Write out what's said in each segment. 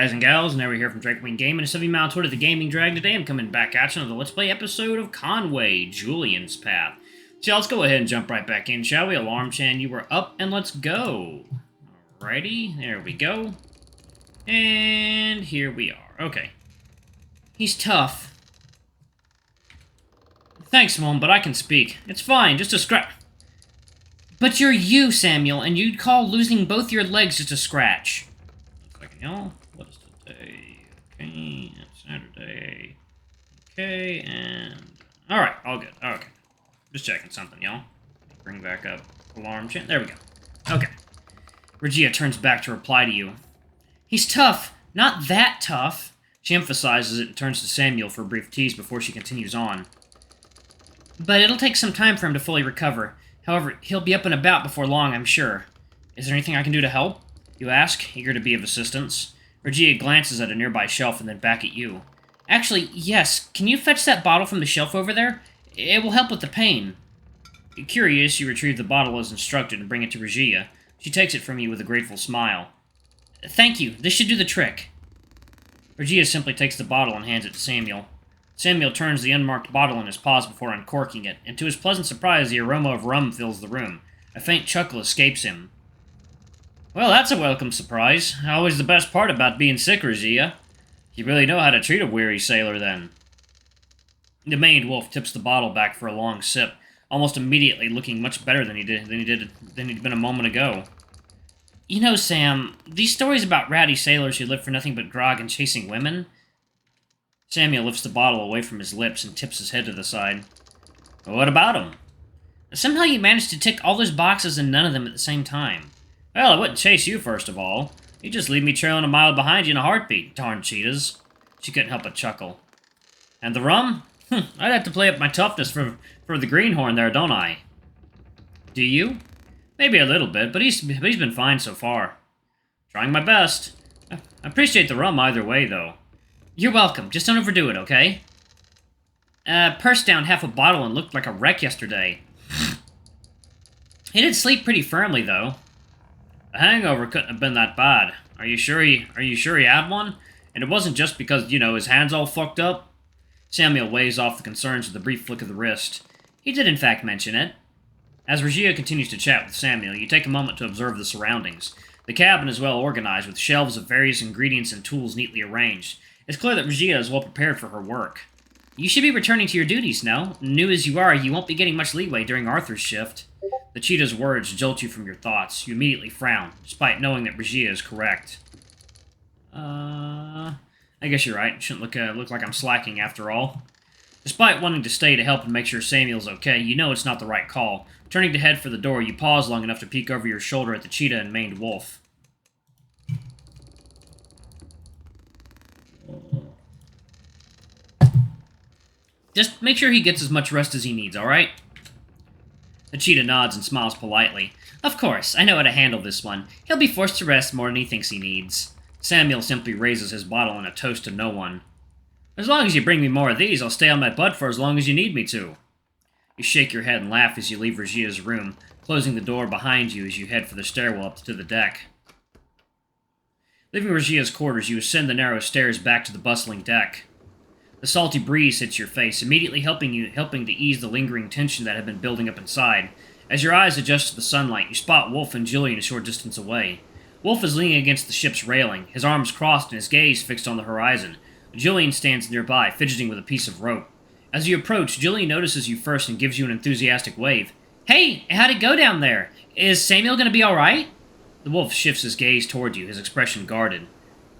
guys and gals, and we're here from Equine Gaming and Seven Mile Toward the Gaming Drag. Today I'm coming back at you on the Let's Play episode of Conway, Julian's Path. So let's go ahead and jump right back in, shall we? Alarm Chan, you were up, and let's go. Alrighty, there we go. And here we are. Okay. He's tough. Thanks, Mom, but I can speak. It's fine, just a scratch. But you're you, Samuel, and you'd call losing both your legs just a scratch. Y'all, what is today? Okay, it's Saturday. Okay, and... Alright, all good. Okay. Just checking something, y'all. Bring back up Alarm Chan. There we go. Okay. Regia turns back to reply to you. He's tough. Not that tough. She emphasizes it and turns to Samuel for a brief tease before she continues on. But it'll take some time for him to fully recover. However, he'll be up and about before long, I'm sure. Is there anything I can do to help? You ask, eager to be of assistance. Regia glances at a nearby shelf and then back at you. Actually, yes. Can you fetch that bottle from the shelf over there? It will help with the pain. Curious, you retrieve the bottle as instructed and bring it to Regia. She takes it from you with a grateful smile. Thank you. This should do the trick. Regia simply takes the bottle and hands it to Samuel. Samuel turns the unmarked bottle in his paws before uncorking it, and to his pleasant surprise, the aroma of rum fills the room. A faint chuckle escapes him. Well, that's a welcome surprise. Always the best part about being sick, Regia. You really know how to treat a weary sailor, then. The maned wolf tips the bottle back for a long sip, almost immediately looking much better than he'd been a moment ago. You know, Sam, these stories about rowdy sailors who live for nothing but grog and chasing women... Samuel lifts the bottle away from his lips and tips his head to the side. Well, what about them? Somehow you managed to tick all those boxes and none of them at the same time. Well, I wouldn't chase you, first of all. You'd just leave me trailing a mile behind you in a heartbeat, darn cheetahs. She couldn't help but chuckle. And the rum? I'd have to play up my toughness for the greenhorn there, don't I? Do you? Maybe a little bit, but he's been fine so far. Trying my best. I appreciate the rum either way, though. You're welcome. Just don't overdo it, okay? Pursed down half a bottle and looked like a wreck yesterday. He did sleep pretty firmly, though. The hangover couldn't have been that bad. Are you sure he had one? And it wasn't just because, you know, his hand's all fucked up? Samuel weighs off the concerns with a brief flick of the wrist. He did in fact mention it. As Regia continues to chat with Samuel, you take a moment to observe the surroundings. The cabin is well organized, with shelves of various ingredients and tools neatly arranged. It's clear that Regia is well prepared for her work. You should be returning to your duties now. New as you are, you won't be getting much leeway during Arthur's shift. The cheetah's words jolt you from your thoughts. You immediately frown, despite knowing that Regia is correct. I guess you're right. It shouldn't look like I'm slacking after all. Despite wanting to stay to help and make sure Samuel's okay, you know it's not the right call. Turning to head for the door, you pause long enough to peek over your shoulder at the cheetah and maned wolf. Just make sure he gets as much rest as he needs, alright? The cheetah nods and smiles politely. Of course, I know how to handle this one. He'll be forced to rest more than he thinks he needs. Samuel simply raises his bottle in a toast to no one. As long as you bring me more of these, I'll stay on my butt for as long as you need me to. You shake your head and laugh as you leave Regia's room, closing the door behind you as you head for the stairwell up to the deck. Leaving Regia's quarters, you ascend the narrow stairs back to the bustling deck. The salty breeze hits your face, immediately helping to ease the lingering tension that had been building up inside. As your eyes adjust to the sunlight, you spot Wolf and Julian a short distance away. Wolf is leaning against the ship's railing, his arms crossed and his gaze fixed on the horizon. Julian stands nearby, fidgeting with a piece of rope. As you approach, Julian notices you first and gives you an enthusiastic wave. Hey, how'd it go down there? Is Samuel gonna be alright? The wolf shifts his gaze toward you, his expression guarded.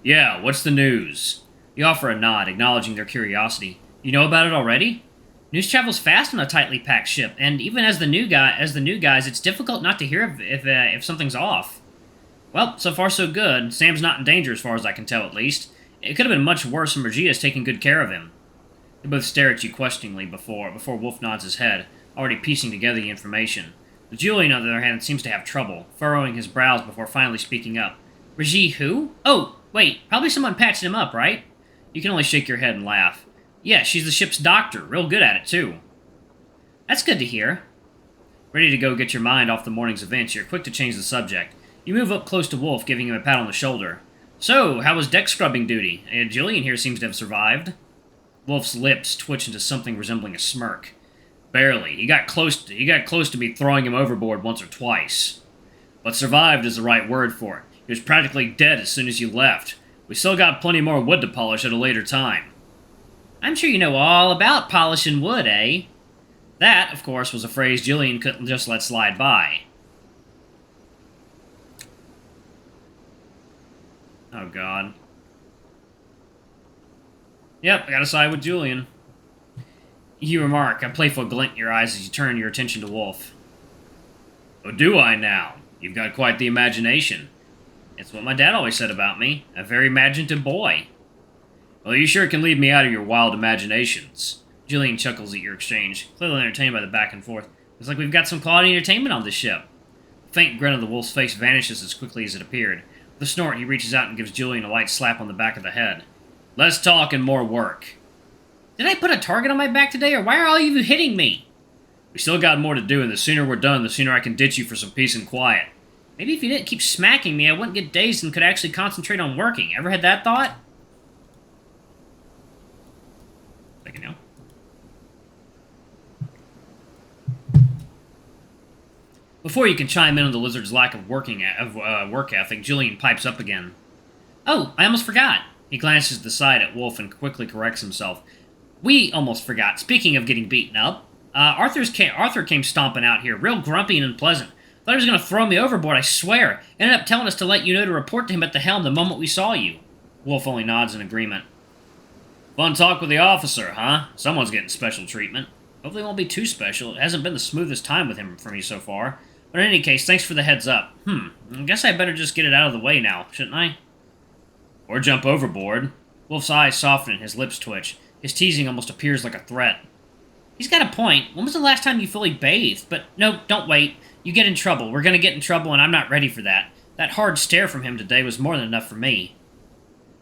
Yeah, what's the news? You offer a nod, acknowledging their curiosity. You know about it already? News travels fast on a tightly packed ship, and even as the new guys, it's difficult not to hear if something's off. Well, so far so good. Sam's not in danger as far as I can tell, at least. It could have been much worse, and Regia's taking good care of him. They both stare at you questioningly before Wolf nods his head, already piecing together the information. But Julian, on the other hand, seems to have trouble, furrowing his brows before finally speaking up. Regia who? Oh, wait, probably someone patching him up, right? You can only shake your head and laugh. Yeah, she's the ship's doctor, real good at it, too. That's good to hear. Ready to go get your mind off the morning's events, you're quick to change the subject. You move up close to Wolf, giving him a pat on the shoulder. So, how was deck scrubbing duty? Julian here seems to have survived. Wolf's lips twitch into something resembling a smirk. Barely. He got close to me throwing him overboard once or twice. But survived is the right word for it. He was practically dead as soon as you left. We still got plenty more wood to polish at a later time. I'm sure you know all about polishing wood, eh? That, of course, was a phrase Julian couldn't just let slide by. Oh, God. Yep, I gotta side with Julian. You remark, a playful glint in your eyes as you turn your attention to Wolf. Oh, do I now? You've got quite the imagination. It's what my dad always said about me. A very imaginative boy. Well, you sure can leave me out of your wild imaginations. Julian chuckles at your exchange, clearly entertained by the back and forth. Looks like we've got some quality entertainment on this ship. The faint grin of the wolf's face vanishes as quickly as it appeared. With a snort, he reaches out and gives Julian a light slap on the back of the head. Less talk and more work. Did I put a target on my back today, or why are all of you hitting me? We still got more to do, and the sooner we're done, the sooner I can ditch you for some peace and quiet. Maybe if you didn't keep smacking me, I wouldn't get dazed and could actually concentrate on working. Ever had that thought? Second now. Before you can chime in on the lizard's lack of work ethic, Julian pipes up again. Oh, I almost forgot. He glances to the side at Wolf and quickly corrects himself. We almost forgot. Speaking of getting beaten up, Arthur came stomping out here, real grumpy and unpleasant. Thought he was going to throw me overboard, I swear. Ended up telling us to let you know to report to him at the helm the moment we saw you. Wolf only nods in agreement. Fun talk with the officer, huh? Someone's getting special treatment. Hopefully it won't be too special. It hasn't been the smoothest time with him for me so far. But in any case, thanks for the heads up. I guess I better just get it out of the way now, shouldn't I? Or jump overboard. Wolf's eyes soften and his lips twitch. His teasing almost appears like a threat. He's got a point. When was the last time you fully bathed? But no, don't wait. You get in trouble. We're going to get in trouble, and I'm not ready for that. That hard stare from him today was more than enough for me.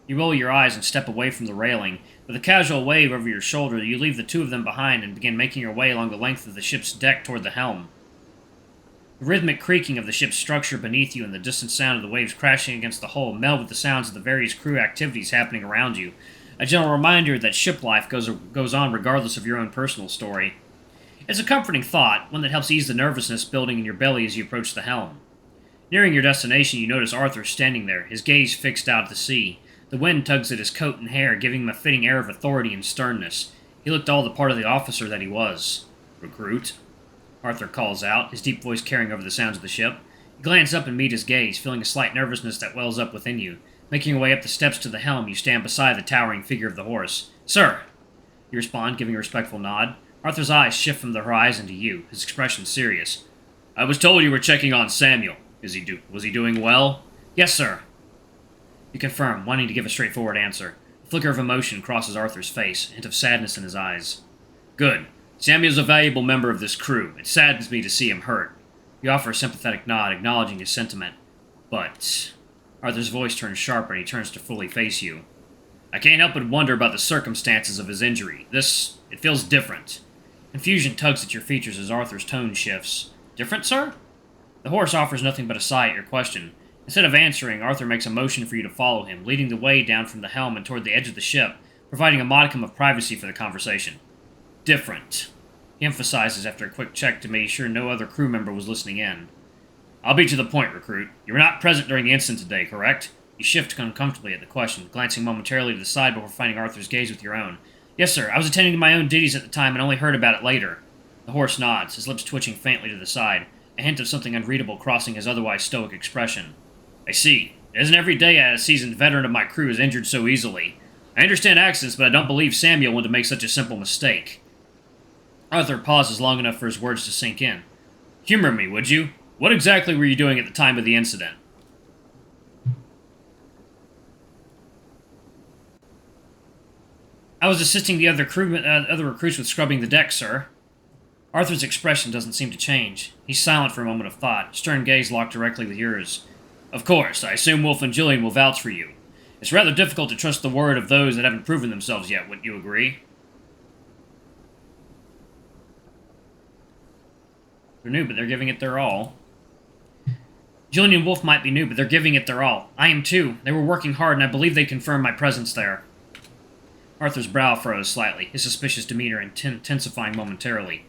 You roll your eyes and step away from the railing. With a casual wave over your shoulder, you leave the two of them behind and begin making your way along the length of the ship's deck toward the helm. The rhythmic creaking of the ship's structure beneath you and the distant sound of the waves crashing against the hull meld with the sounds of the various crew activities happening around you, a gentle reminder that ship life goes on regardless of your own personal story. It's a comforting thought, one that helps ease the nervousness building in your belly as you approach the helm. Nearing your destination, you notice Arthur standing there, his gaze fixed out at the sea. The wind tugs at his coat and hair, giving him a fitting air of authority and sternness. He looked all the part of the officer that he was. Recruit? Arthur calls out, his deep voice carrying over the sounds of the ship. You glance up and meet his gaze, feeling a slight nervousness that wells up within you. Making your way up the steps to the helm, you stand beside the towering figure of the horse. Sir! You respond, giving a respectful nod. Arthur's eyes shift from the horizon to you, his expression serious. I was told you were checking on Samuel. Was he doing well? Yes, sir. You confirm, wanting to give a straightforward answer. A flicker of emotion crosses Arthur's face, a hint of sadness in his eyes. Good. Samuel's a valuable member of this crew. It saddens me to see him hurt. You offer a sympathetic nod, acknowledging his sentiment. But... Arthur's voice turns sharper and he turns to fully face you. I can't help but wonder about the circumstances of his injury. It feels different. Confusion tugs at your features as Arthur's tone shifts. Different, sir? The horse offers nothing but a sigh at your question. Instead of answering, Arthur makes a motion for you to follow him, leading the way down from the helm and toward the edge of the ship, providing a modicum of privacy for the conversation. Different. He emphasizes after a quick check to make sure no other crew member was listening in. I'll be to the point, recruit. You were not present during the incident today, correct? You shift uncomfortably at the question, glancing momentarily to the side before finding Arthur's gaze with your own. Yes, sir. I was attending to my own duties at the time and only heard about it later. The horse nods, his lips twitching faintly to the side, a hint of something unreadable crossing his otherwise stoic expression. I see. It isn't every day a seasoned veteran of my crew is injured so easily. I understand accidents, but I don't believe Samuel would make such a simple mistake. Arthur pauses long enough for his words to sink in. Humor me, would you? What exactly were you doing at the time of the incident? I was assisting the other recruits with scrubbing the deck, sir. Arthur's expression doesn't seem to change. He's silent for a moment of thought, stern gaze locked directly with yours. Of course, I assume Wolf and Julian will vouch for you. It's rather difficult to trust the word of those that haven't proven themselves yet, wouldn't you agree? They're new, but they're giving it their all. Julian and Wolf might be new, but they're giving it their all. I am too. They were working hard, and I believe they confirmed my presence there. Arthur's brow froze slightly, his suspicious demeanor intensifying momentarily.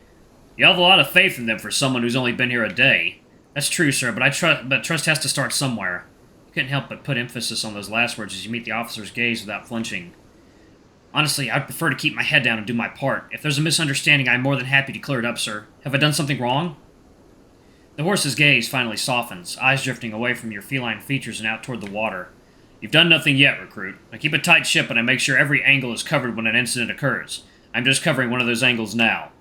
You have a lot of faith in them for someone who's only been here a day. That's true, sir, but trust has to start somewhere. You couldn't help but put emphasis on those last words as you meet the officer's gaze without flinching. Honestly, I'd prefer to keep my head down and do my part. If there's a misunderstanding, I'm more than happy to clear it up, sir. Have I done something wrong? The horse's gaze finally softens, eyes drifting away from your feline features and out toward the water. You've done nothing yet, recruit. I keep a tight ship and I make sure every angle is covered when an incident occurs. I'm just covering one of those angles now.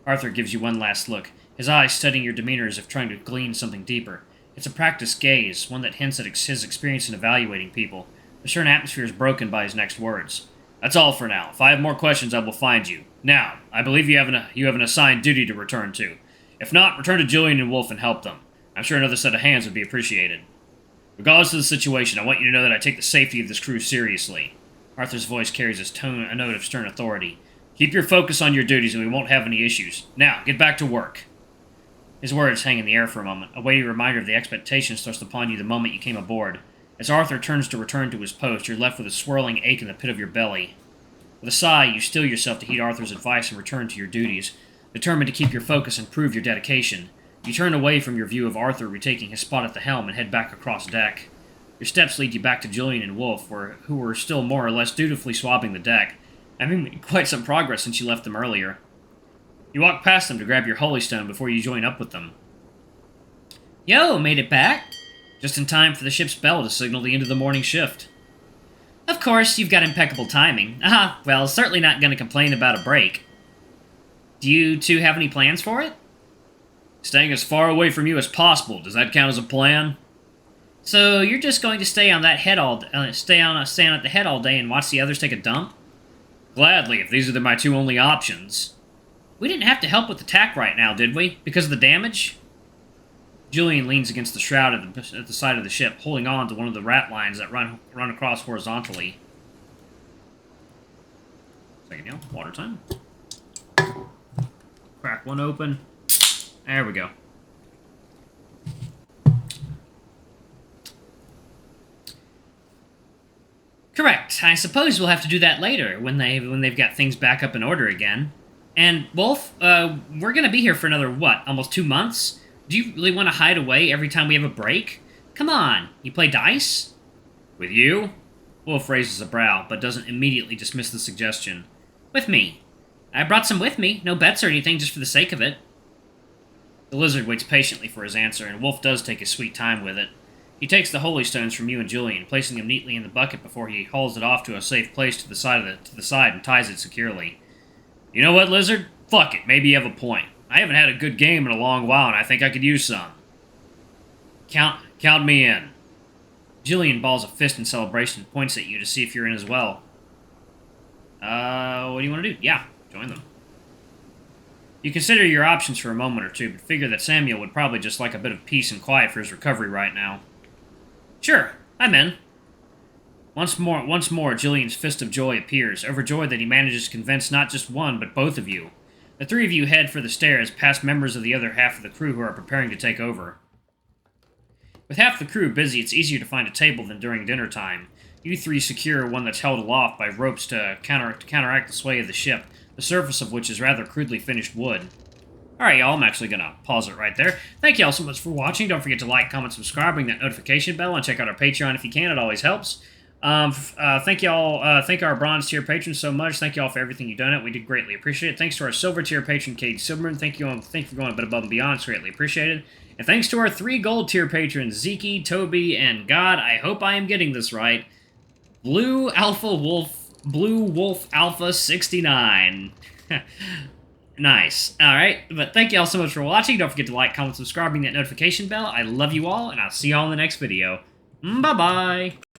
Arthur gives you one last look, his eyes studying your demeanor as if trying to glean something deeper. It's a practiced gaze, one that hints at his experience in evaluating people. The certain atmosphere is broken by his next words. That's all for now. If I have more questions, I will find you. Now, I believe you have an assigned duty to return to. If not, return to Julian and Wolf and help them. I'm sure another set of hands would be appreciated. Regardless of the situation, I want you to know that I take the safety of this crew seriously. Arthur's voice carries a note of stern authority. Keep your focus on your duties and we won't have any issues. Now, get back to work. His words hang in the air for a moment, a weighty reminder of the expectations thrust upon you the moment you came aboard. As Arthur turns to return to his post, you're left with a swirling ache in the pit of your belly. With a sigh, you steel yourself to heed Arthur's advice and return to your duties, determined to keep your focus and prove your dedication. You turn away from your view of Arthur retaking his spot at the helm and head back across deck. Your steps lead you back to Julian and Wolf, who were still more or less dutifully swabbing the deck, having made quite some progress since you left them earlier. You walk past them to grab your holy stone before you join up with them. Yo, made it back? Just in time for the ship's bell to signal the end of the morning shift. Of course, you've got impeccable timing. Well, certainly not going to complain about a break. Do you two have any plans for it? Staying as far away from you as possible. Does that count as a plan? So you're just going to stay on at the head all day and watch the others take a dump? Gladly, if these are my two only options. We didn't have to help with the tack right now, did we? Because of the damage? Julian leans against the shroud at the side of the ship, holding on to one of the rat lines that run across horizontally. Second, Neil. Water time. Crack one open. There we go. Correct. I suppose we'll have to do that later, when they've got things back up in order again. And, Wolf, we're gonna be here for another, what, almost 2 months? Do you really want to hide away every time we have a break? Come on, you play dice? With you? Wolf raises a brow, but doesn't immediately dismiss the suggestion. With me. I brought some with me, no bets or anything, just for the sake of it. The lizard waits patiently for his answer, and Wolf does take his sweet time with it. He takes the holy stones from you and Julian, placing them neatly in the bucket before he hauls it off to a safe place to the side and ties it securely. You know what, lizard? Fuck it, maybe you have a point. I haven't had a good game in a long while, and I think I could use some. Count me in. Julian balls a fist in celebration and points at you to see if you're in as well. What do you want to do? Yeah, join them. You consider your options for a moment or two, but figure that Samuel would probably just like a bit of peace and quiet for his recovery right now. Sure, I'm in. Once more, Julian's fist of joy appears, overjoyed that he manages to convince not just one, but both of you. The three of you head for the stairs, past members of the other half of the crew who are preparing to take over. With half the crew busy, it's easier to find a table than during dinner time. You three secure one that's held aloft by ropes to counteract the sway of the ship, the surface of which is rather crudely finished wood. Alright, y'all, I'm actually going to pause it right there. Thank y'all so much for watching. Don't forget to like, comment, subscribe, ring that notification bell, and check out our Patreon if you can. It always helps. Thank y'all, thank our bronze tier patrons so much. Thank y'all for everything you've done. We did greatly appreciate it. Thanks to our silver tier patron, Cade Silverman. Thank you for going a bit above and beyond. It's greatly appreciated. And thanks to our 3 gold tier patrons, Zeke, Toby, and God, I hope I am getting this right, Blue Wolf Alpha 69. Nice. Alright, but thank y'all so much for watching. Don't forget to like, comment, subscribe, ring that notification bell. I love you all, and I'll see y'all in the next video. Bye-bye.